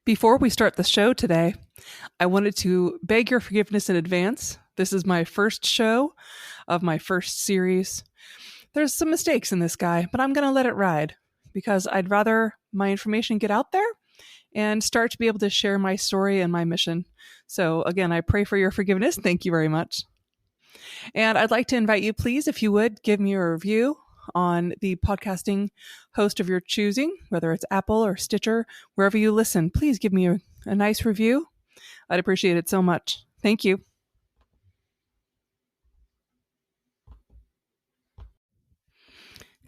Before we start the show today, I wanted to beg your forgiveness in advance. This is my first show of my first series. There's some mistakes in this guy, but I'm going to let it ride because I'd rather my information get out there and start to be able to share my story and my mission. So again, I pray for your forgiveness. Thank you very much. And I'd like to invite you, please, if you would, give me a review on the podcasting host of your choosing, whether it's Apple or Stitcher, wherever you listen. Please give me a nice review. I'd appreciate it so much. Thank you.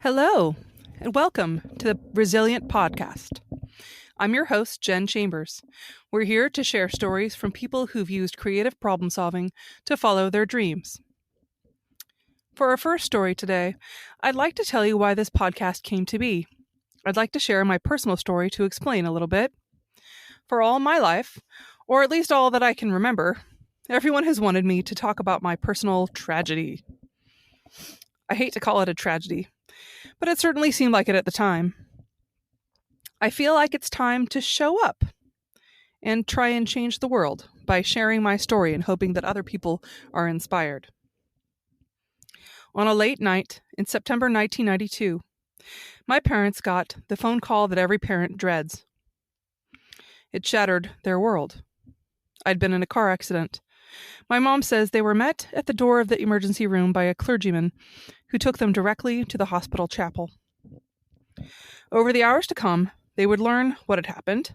Hello, and welcome to the Resilient Podcast. I'm your host, Jen Chambers. We're here to share stories from people who've used creative problem solving to follow their dreams. For our first story today, I'd like to tell you why this podcast came to be. I'd like to share my personal story to explain a little bit. For all my life, or at least all that I can remember, everyone has wanted me to talk about my personal tragedy. I hate to call it a tragedy, but it certainly seemed like it at the time. I feel like it's time to show up and try and change the world by sharing my story and hoping that other people are inspired. On a late night in September 1992, my parents got the phone call that every parent dreads. It shattered their world. I'd been in a car accident. My mom says they were met at the door of the emergency room by a clergyman who took them directly to the hospital chapel. Over the hours to come, they would learn what had happened.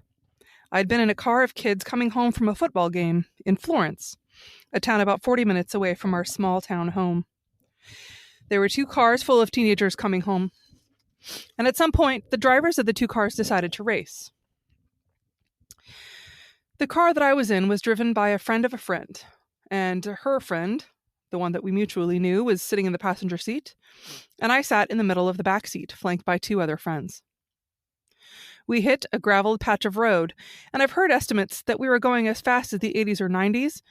I'd been in a car of kids coming home from a football game in Florence, a town about 40 minutes away from our small town home. There were two cars full of teenagers coming home, and at some point, the drivers of the two cars decided to race. The car that I was in was driven by a friend of a friend, and her friend, the one that we mutually knew, was sitting in the passenger seat, and I sat in the middle of the back seat, flanked by two other friends. We hit a graveled patch of road, and I've heard estimates that we were going as fast as the 80s or 90s,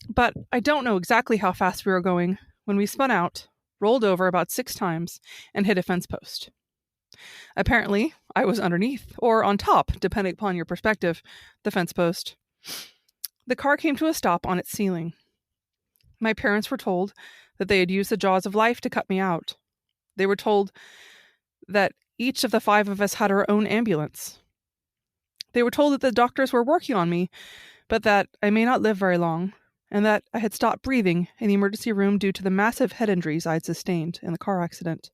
but I don't know exactly how fast we were going when we spun out, rolled over about 6 times, and hit a fence post. Apparently, I was underneath, or on top, depending upon your perspective, the fence post. The car came to a stop on its ceiling. My parents were told that they had used the jaws of life to cut me out. They were told that each of the 5 of us had our own ambulance. They were told that the doctors were working on me, but that I may not live very long, and that I had stopped breathing in the emergency room due to the massive head injuries I'd sustained in the car accident.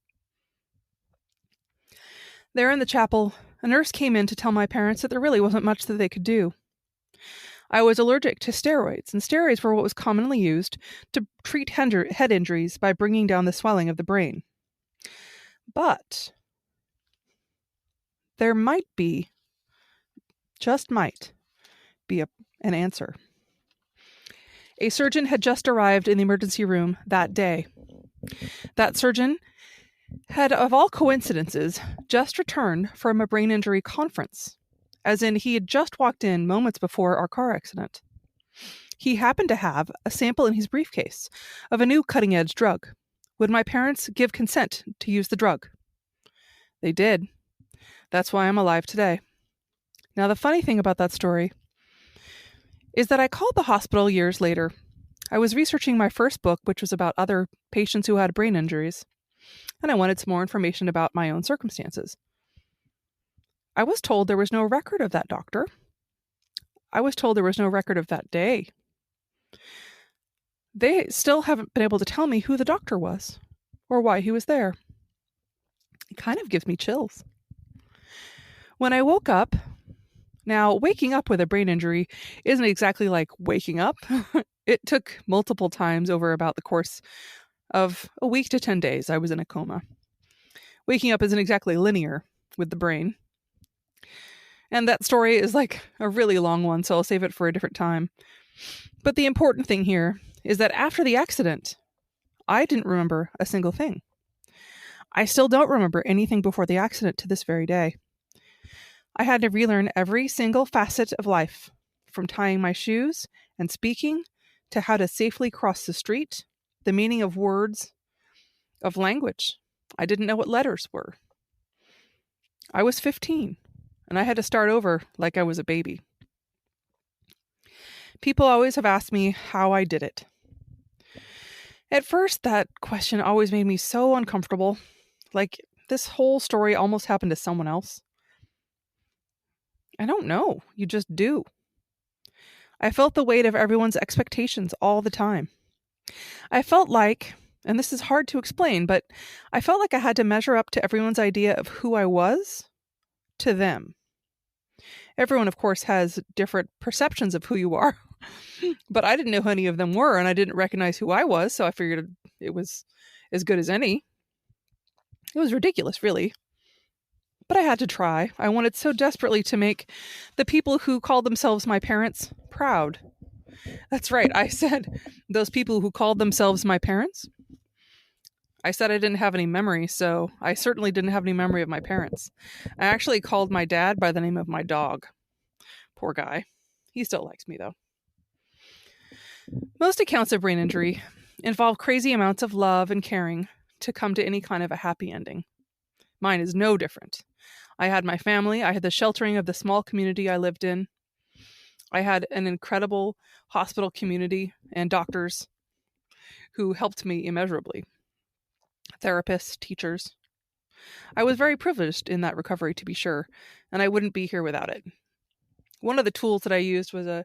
There in the chapel, a nurse came in to tell my parents that there really wasn't much that they could do. I was allergic to steroids, and steroids were what was commonly used to treat head injuries by bringing down the swelling of the brain. But there might be, just might, be an answer. A surgeon had just arrived in the emergency room that day. That surgeon had, of all coincidences, just returned from a brain injury conference, as in he had just walked in moments before our car accident. He happened to have a sample in his briefcase of a new cutting-edge drug. Would my parents give consent to use the drug? They did. That's why I'm alive today. Now, the funny thing about that story is that I called the hospital years later. I was researching my first book, which was about other patients who had brain injuries, and I wanted some more information about my own circumstances. I was told there was no record of that doctor. I was told there was no record of that day. They still haven't been able to tell me who the doctor was or why he was there. It kind of gives me chills. When I woke up, now waking up with a brain injury isn't exactly like waking up. It took multiple times over about the course of a week to 10 days. I was in a coma. Waking up isn't exactly linear with the brain. And that story is like a really long one, so I'll save it for a different time. But the important thing here is that after the accident, I didn't remember a single thing. I still don't remember anything before the accident to this very day. I had to relearn every single facet of life, from tying my shoes and speaking to how to safely cross the street, the meaning of words, of language. I didn't know what letters were. I was 15, and I had to start over like I was a baby. People always have asked me how I did it. At first, that question always made me so uncomfortable. Like, this whole story almost happened to someone else. I don't know. You just do. I felt the weight of everyone's expectations all the time. I felt like, and this is hard to explain, but I felt like I had to measure up to everyone's idea of who I was to them. Everyone, of course, has different perceptions of who you are, but I didn't know who any of them were, and I didn't recognize who I was, so I figured it was as good as any. It was ridiculous, really. But I had to try. I wanted so desperately to make the people who called themselves my parents proud. That's right, I said those people who called themselves my parents. I said I didn't have any memory, so I certainly didn't have any memory of my parents. I actually called my dad by the name of my dog. Poor guy. He still likes me, though. Most accounts of brain injury involve crazy amounts of love and caring to come to any kind of a happy ending. Mine is no different. I had my family. I had the sheltering of the small community I lived in. I had an incredible hospital community and doctors who helped me immeasurably. Therapists, teachers. I was very privileged in that recovery, to be sure, and I wouldn't be here without it. One of the tools that I used was a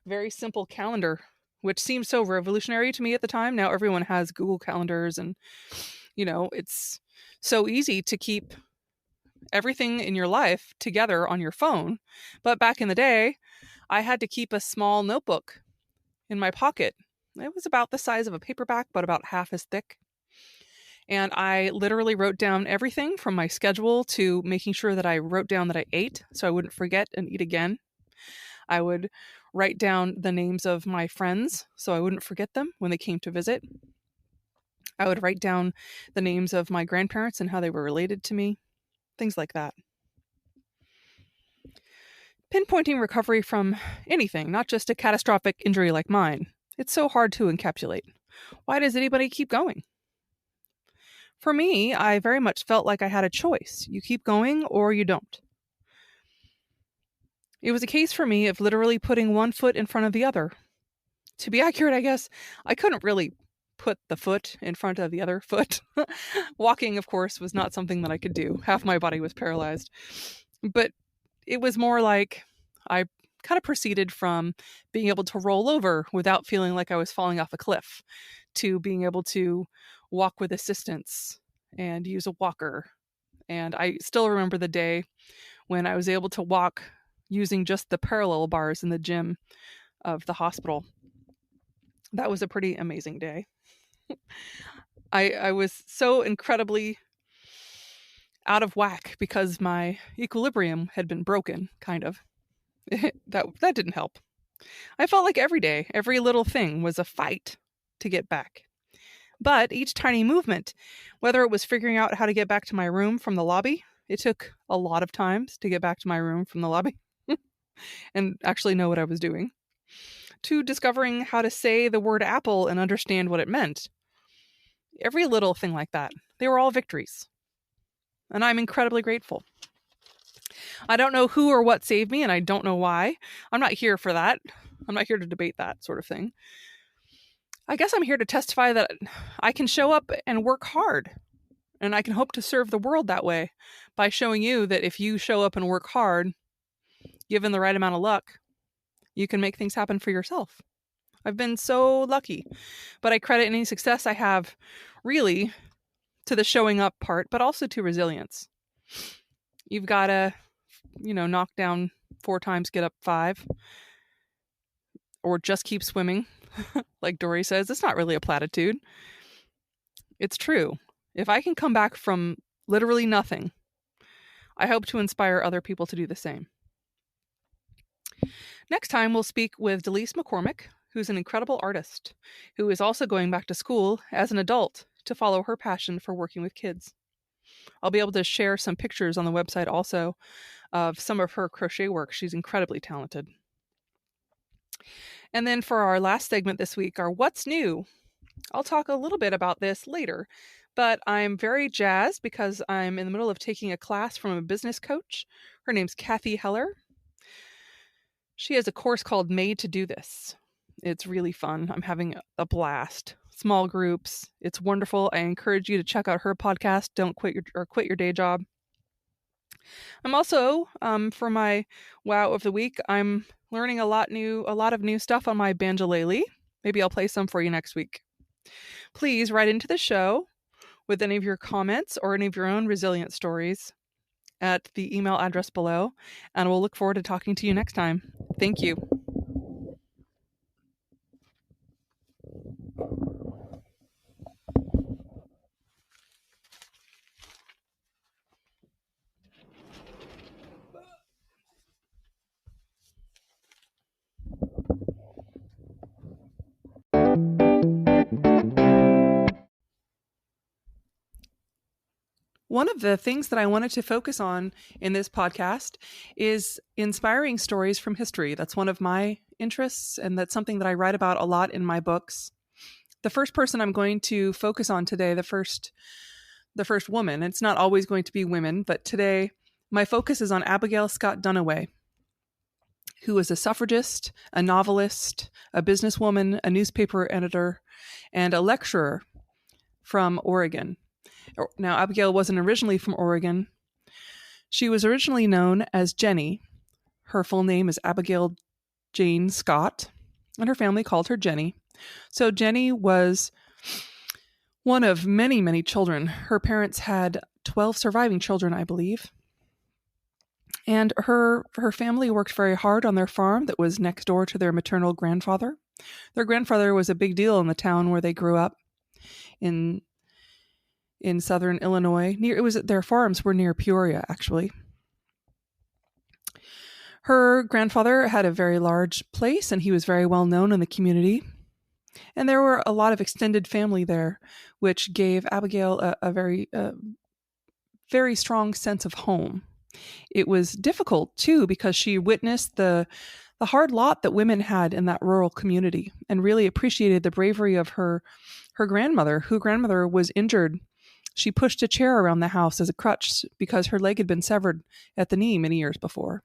very simple calendar, which seemed so revolutionary to me at the time. Now everyone has Google calendars and, it's so easy to keep everything in your life together on your phone. But back in the day, I had to keep a small notebook in my pocket. It was about the size of a paperback, but about half as thick. And I literally wrote down everything from my schedule to making sure that I wrote down that I ate so I wouldn't forget and eat again. I would write down the names of my friends so I wouldn't forget them when they came to visit. I would write down the names of my grandparents and how they were related to me. Things like that. Pinpointing recovery from anything, not just a catastrophic injury like mine, it's so hard to encapsulate. Why does anybody keep going? For me, I very much felt like I had a choice. You keep going or you don't. It was a case for me of literally putting one foot in front of the other. To be accurate, I guess, I couldn't really put the foot in front of the other foot. Walking, of course, was not something that I could do. Half my body was paralyzed. But it was more like I kind of proceeded from being able to roll over without feeling like I was falling off a cliff to being able to walk with assistance and use a walker. And I still remember the day when I was able to walk using just the parallel bars in the gym of the hospital. That was a pretty amazing day. I was so incredibly out of whack because my equilibrium had been broken, kind of. That didn't help. I felt like every day, every little thing was a fight to get back. But each tiny movement, whether it was figuring out how to get back to my room from the lobby, it took a lot of times to get back to my room from the lobby and actually know what I was doing, to discovering how to say the word apple and understand what it meant. Every little thing like that. They were all victories. And I'm incredibly grateful. I don't know who or what saved me, and I don't know why. I'm not here for that. I'm not here to debate that sort of thing. I guess I'm here to testify that I can show up and work hard. And I can hope to serve the world that way by showing you that if you show up and work hard, given the right amount of luck, you can make things happen for yourself. I've been so lucky, but I credit any success I have really to the showing up part, but also to resilience. You've got to, knock down 4 times, get up 5, or just keep swimming. Like Dory says, it's not really a platitude. It's true. If I can come back from literally nothing, I hope to inspire other people to do the same. Next time, we'll speak with Delise McCormick, who's an incredible artist, who is also going back to school as an adult to follow her passion for working with kids. I'll be able to share some pictures on the website also of some of her crochet work. She's incredibly talented. And then for our last segment this week, our What's New? I'll talk a little bit about this later, but I'm very jazzed because I'm in the middle of taking a class from a business coach. Her name's Kathy Heller. She has a course called Made to Do This. It's really fun. I'm having a blast. Small groups. It's wonderful. I encourage you to check out her podcast, Don't Quit Your Day Job. I'm also, for my wow of the week, I'm learning a lot of new stuff on my banjolele. Maybe I'll play some for you next week. Please write into the show with any of your comments or any of your own resilient stories at the email address below, and we'll look forward to talking to you next time. Thank you. One of the things that I wanted to focus on in this podcast is inspiring stories from history. That's one of my interests, and that's something that I write about a lot in my books. The first person I'm going to focus on today, the first woman, it's not always going to be women, but today my focus is on Abigail Scott Duniway, who was a suffragist, a novelist, a businesswoman, a newspaper editor, and a lecturer from Oregon. Now, Abigail wasn't originally from Oregon. She was originally known as Jenny. Her full name is Abigail Jane Scott, and her family called her Jenny. So Jenny was one of many, many children. Her parents had 12 surviving children, I believe. And her family worked very hard on their farm that was next door to their maternal grandfather. Their grandfather was a big deal in the town where they grew up in southern Illinois. Their farms were near Peoria, actually. Her grandfather had a very large place, and he was very well known in the community. And there were a lot of extended family there, which gave Abigail a very strong sense of home. It was difficult, too, because she witnessed the hard lot that women had in that rural community and really appreciated the bravery of her grandmother, whose grandmother was injured. She pushed a chair around the house as a crutch because her leg had been severed at the knee many years before.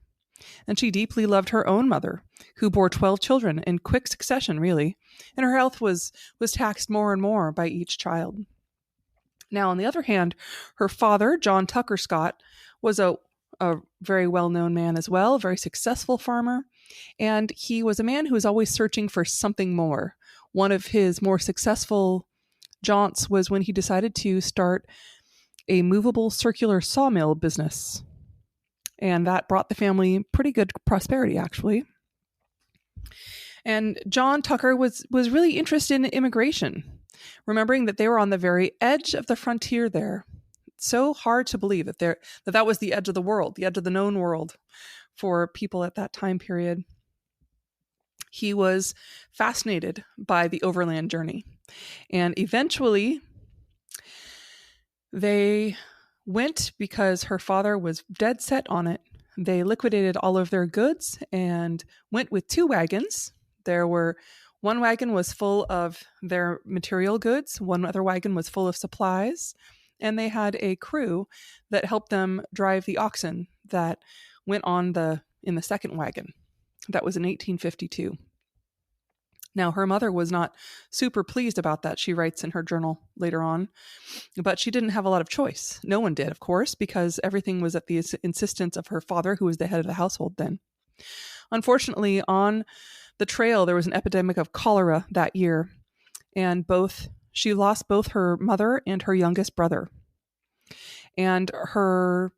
And she deeply loved her own mother, who bore 12 children in quick succession, really, and her health was taxed more and more by each child. Now, on the other hand, her father, John Tucker Scott, was a very well-known man as well, a very successful farmer, and he was a man who was always searching for something more. One of his more successful jaunts was when he decided to start a movable circular sawmill business. And that brought the family pretty good prosperity, actually. And John Tucker was really interested in immigration, remembering that they were on the very edge of the frontier there. It's so hard to believe that was the edge of the world, the edge of the known world for people at that time period. He was fascinated by the overland journey. And eventually, they went because her father was dead set on it. They liquidated all of their goods and went with 2 wagons. One wagon was full of their material goods. One other wagon was full of supplies. And they had a crew that helped them drive the oxen that went on in the second wagon. That was in 1852. Now, her mother was not super pleased about that, she writes in her journal later on, but she didn't have a lot of choice. No one did, of course, because everything was at the insistence of her father, who was the head of the household then. Unfortunately, on the trail, there was an epidemic of cholera that year, and she lost both her mother and her youngest brother. And her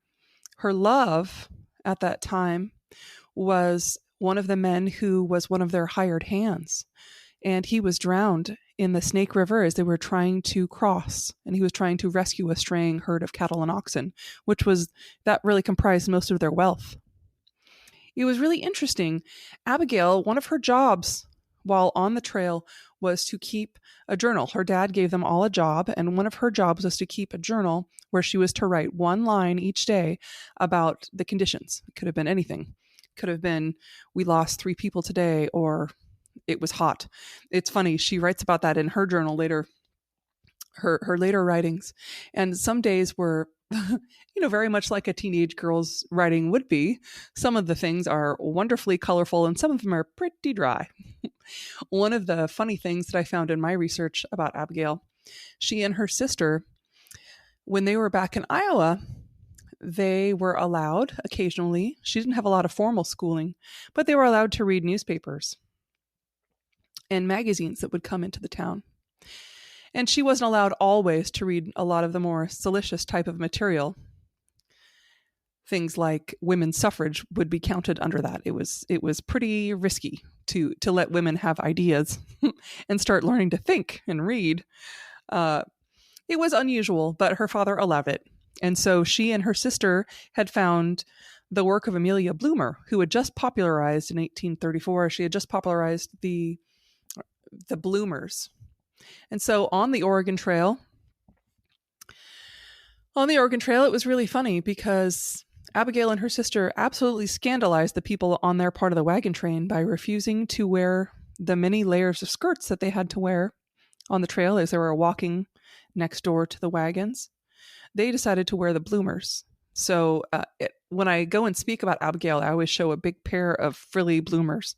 love at that time was one of the men who was one of their hired hands. And he was drowned in the Snake River as they were trying to cross. And he was trying to rescue a straying herd of cattle and oxen, that really comprised most of their wealth. It was really interesting. Abigail, one of her jobs while on the trail was to keep a journal. Her dad gave them all a job, and one of her jobs was to keep a journal where she was to write 1 line each day about the conditions. It could have been anything. Could have been, we lost 3 people today, or it was hot. It's funny, she writes about that in her journal later her later writings. And some days were, very much like a teenage girl's writing would be. Some of the things are wonderfully colorful and some of them are pretty dry. One of the funny things that I found in my research about Abigail, she and her sister, when they were back in Iowa, they were allowed occasionally, she didn't have a lot of formal schooling, but they were allowed to read newspapers and magazines that would come into the town. And she wasn't allowed always to read a lot of the more salacious type of material. Things like women's suffrage would be counted under that. It was pretty risky to let women have ideas and start learning to think and read. It was unusual, but her father allowed it. And so she and her sister had found the work of Amelia Bloomer, who had just popularized in 1834. She had just popularized the bloomers. And so on the Oregon Trail, it was really funny because Abigail and her sister absolutely scandalized the people on their part of the wagon train by refusing to wear the many layers of skirts that they had to wear on the trail as they were walking next door to the wagons. They decided to wear the bloomers. So when I go and speak about Abigail, I always show a big pair of frilly bloomers.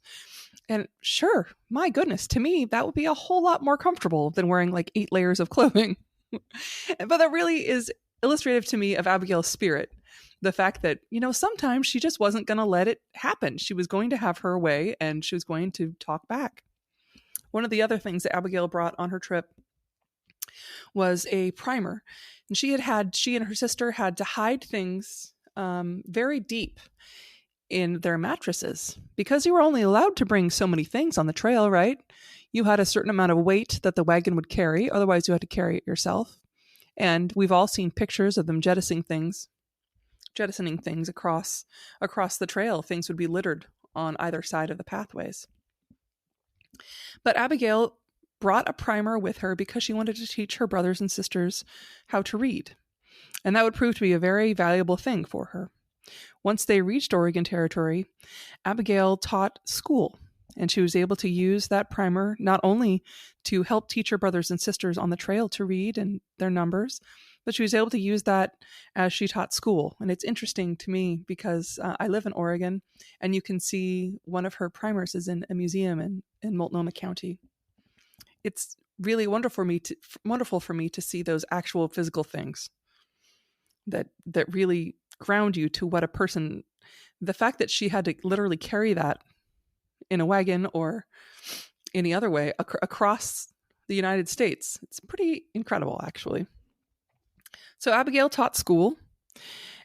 And sure, my goodness, to me, that would be a whole lot more comfortable than wearing like 8 layers of clothing. But that really is illustrative to me of Abigail's spirit. The fact that, sometimes she just wasn't going to let it happen. She was going to have her way and she was going to talk back. One of the other things that Abigail brought on her trip was a primer. And she and her sister had to hide things very deep in their mattresses because you were only allowed to bring so many things on the trail, right? You had a certain amount of weight that the wagon would carry. Otherwise, you had to carry it yourself. And we've all seen pictures of them jettisoning things across the trail. Things would be littered on either side of the pathways. But Abigail brought a primer with her because she wanted to teach her brothers and sisters how to read. And that would prove to be a very valuable thing for her. Once they reached Oregon Territory, Abigail taught school, and she was able to use that primer not only to help teach her brothers and sisters on the trail to read and their numbers, but she was able to use that as she taught school. And it's interesting to me because I live in Oregon, and you can see one of her primers is in a museum in Multnomah County. It's really wonderful for me to see those actual physical things that really ground you to what a person, the fact that she had to literally carry that in a wagon or any other way across the United States. It's pretty incredible, actually. So Abigail taught school,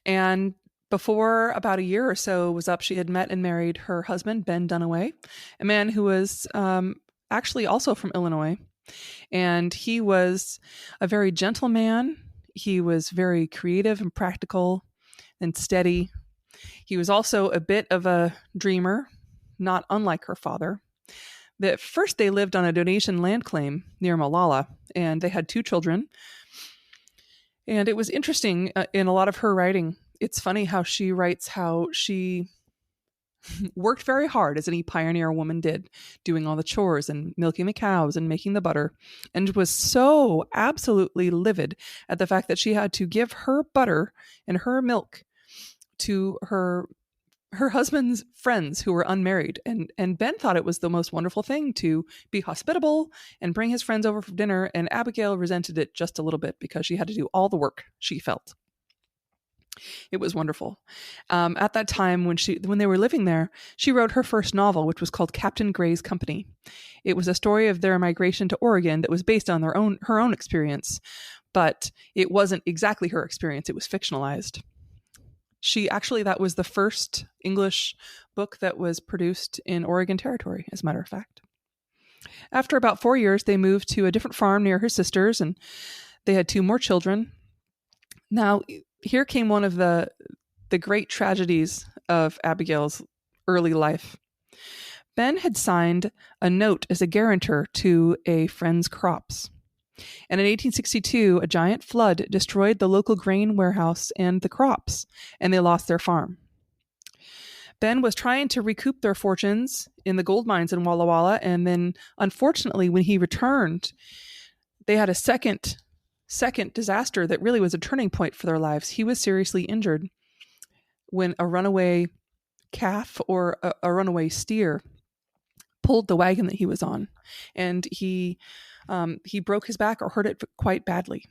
and before about a year or so was up, she had met and married her husband, Ben Duniway, a man who was actually also from Illinois. And he was a very gentle man. He was very creative and practical and steady. He was also a bit of a dreamer, not unlike her father. At first, they lived on a donation land claim near Molalla, and they had 2 children. And it was interesting in a lot of her writing. It's funny how she writes how she worked very hard, as any pioneer woman did, doing all the chores and milking the cows and making the butter, and was so absolutely livid at the fact that she had to give her butter and her milk to her husband's friends who were unmarried. And Ben thought it was the most wonderful thing to be hospitable and bring his friends over for dinner. And Abigail resented it just a little bit because she had to do all the work, she felt. It was wonderful. At that time, when they were living there, she wrote her first novel, which was called Captain Gray's Company. It was a story of their migration to Oregon that was based on her own experience, but it wasn't exactly her experience. It was fictionalized. That was the first English book that was produced in Oregon Territory, as a matter of fact. After about 4 years, they moved to a different farm near her sisters, and they had 2 more children. Now, here came one of the great tragedies of Abigail's early life. Ben had signed a note as a guarantor to a friend's crops. And in 1862, a giant flood destroyed the local grain warehouse and the crops, and they lost their farm. Ben was trying to recoup their fortunes in the gold mines in Walla Walla, and then, unfortunately, when he returned, they had a second second disaster that really was a turning point for their lives. He was seriously injured when a runaway calf or a runaway steer pulled the wagon that he was on, and he broke his back or hurt it quite badly.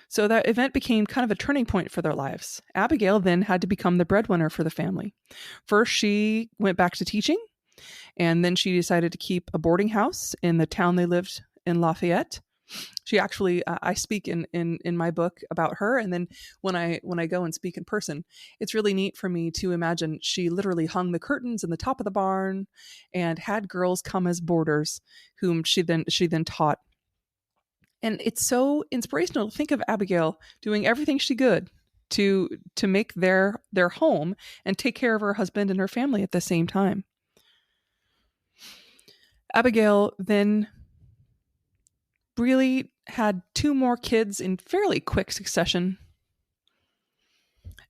So that event became kind of a turning point for their lives. Abigail then had to become the breadwinner for the family. First, she went back to teaching, and then she decided to keep a boarding house in the town they lived in, Lafayette. She actually, I speak in my book about her, and then when I go and speak in person, it's really neat for me to imagine she literally hung the curtains in the top of the barn and had girls come as boarders, whom she then taught. And it's so inspirational to think of Abigail doing everything she could to make their home and take care of her husband and her family at the same time. Abigail then really had 2 more kids in fairly quick succession.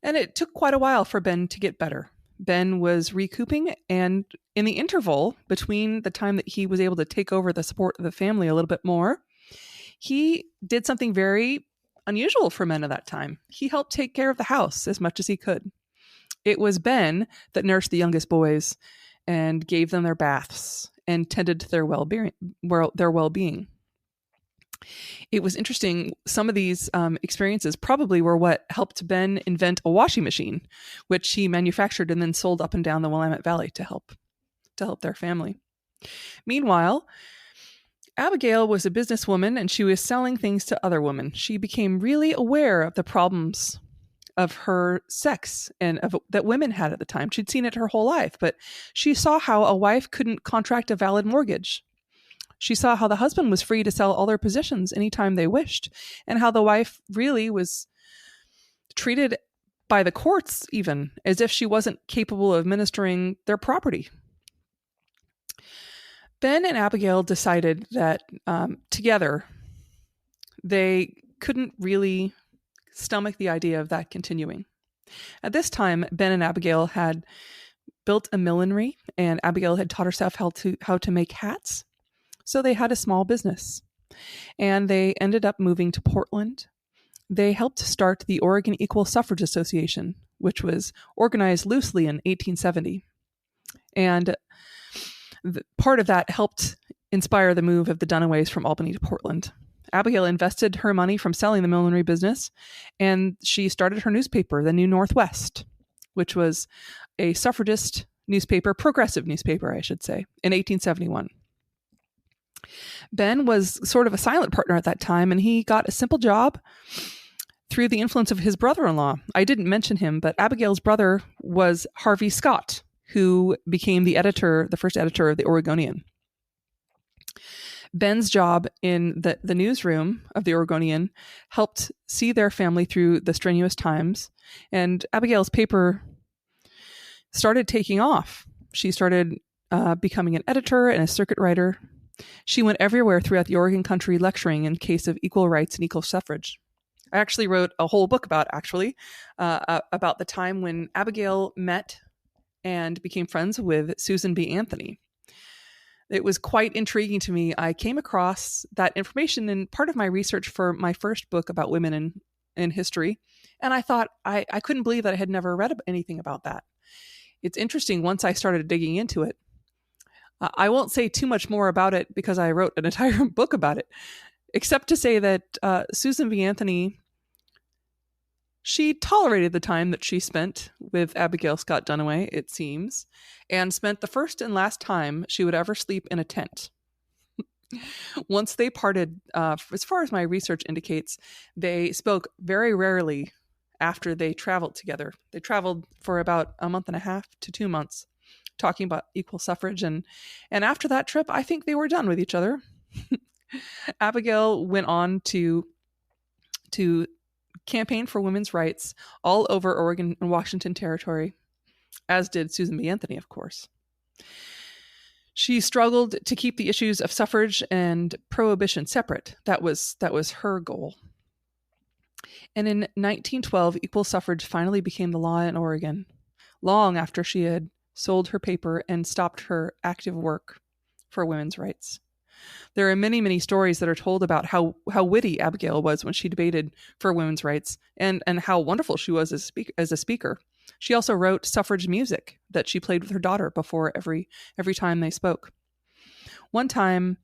And it took quite a while for Ben to get better. Ben was recouping, and in the interval between the time that he was able to take over the support of the family a little bit more, he did something very unusual for men of that time. He helped take care of the house as much as he could. It was Ben that nursed the youngest boys and gave them their baths and tended to their well-being. It was interesting. Some of these experiences probably were what helped Ben invent a washing machine, which he manufactured and then sold up and down the Willamette Valley to help their family. Meanwhile, Abigail was a businesswoman, and she was selling things to other women. She became really aware of the problems of her sex and that women had at the time. She'd seen it her whole life, but she saw how a wife couldn't contract a valid mortgage. She saw how the husband was free to sell all their possessions anytime they wished, and how the wife really was treated by the courts even as if she wasn't capable of administering their property. Ben and Abigail decided that together they couldn't really stomach the idea of that continuing. At this time, Ben and Abigail had built a millinery, and Abigail had taught herself how to make hats. So they had a small business, and they ended up moving to Portland. They helped start the Oregon Equal Suffrage Association, which was organized loosely in 1870. And part of that helped inspire the move of the Duniways from Albany to Portland. Abigail invested her money from selling the millinery business, and she started her newspaper, the New Northwest, which was a suffragist newspaper, progressive newspaper, I should say, in 1871. Ben was sort of a silent partner at that time, and he got a simple job through the influence of his brother-in-law. I didn't mention him, but Abigail's brother was Harvey Scott, who became the first editor of the Oregonian. Ben's job in the newsroom of the Oregonian helped see their family through the strenuous times, and Abigail's paper started taking off. She started becoming an editor and a circuit writer. She went everywhere throughout the Oregon country lecturing in case of equal rights and equal suffrage. I actually wrote a whole book about the time when Abigail met and became friends with Susan B. Anthony. It was quite intriguing to me. I came across that information in part of my research for my first book about women in history, and I thought I couldn't believe that I had never read anything about that. It's interesting once I started digging into it. I won't say too much more about it because I wrote an entire book about it, except to say that Susan B. Anthony, she tolerated the time that she spent with Abigail Scott Duniway, it seems, and spent the first and last time she would ever sleep in a tent. Once they parted, as far as my research indicates, they spoke very rarely after they traveled together. They traveled for about a month and a half to 2 months, talking about equal suffrage. And after that trip, I think they were done with each other. Abigail went on to campaign for women's rights all over Oregon and Washington Territory, as did Susan B. Anthony, of course. She struggled to keep the issues of suffrage and prohibition separate. That was her goal. And in 1912, equal suffrage finally became the law in Oregon, long after she had sold her paper and stopped her active work for women's rights. There are many, many stories that are told about how witty Abigail was when she debated for women's rights, and how wonderful she was as a speaker. She also wrote suffrage music that she played with her daughter before every time they spoke. One time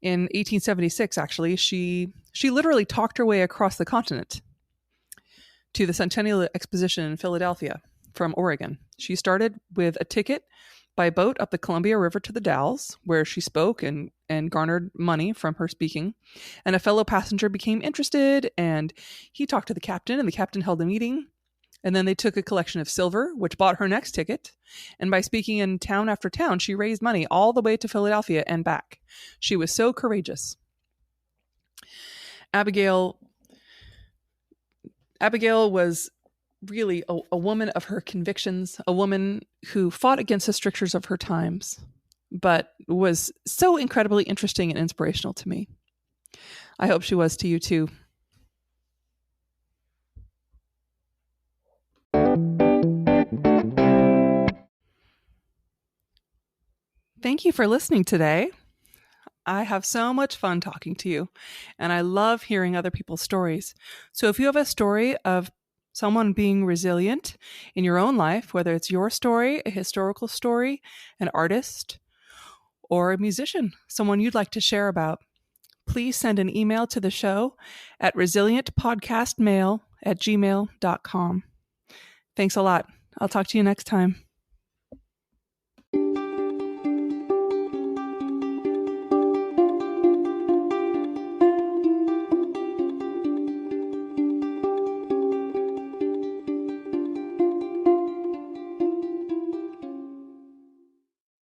in 1876, actually, she literally talked her way across the continent to the Centennial Exposition in Philadelphia from Oregon. She started with a ticket by boat up the Columbia River to the Dalles, where she spoke and garnered money from her speaking. And a fellow passenger became interested, and he talked to the captain, and the captain held a meeting. And then they took a collection of silver, which bought her next ticket. And by speaking in town after town, she raised money all the way to Philadelphia and back. She was so courageous. Abigail was really a woman of her convictions, a woman who fought against the strictures of her times, but was so incredibly interesting and inspirational to me. I hope she was to you too. Thank you for listening today. I have so much fun talking to you, and I love hearing other people's stories. So if you have a story of someone being resilient in your own life, whether it's your story, a historical story, an artist, or a musician, someone you'd like to share about, please send an email to the show at resilientpodcastmail@gmail.com. Thanks a lot. I'll talk to you next time.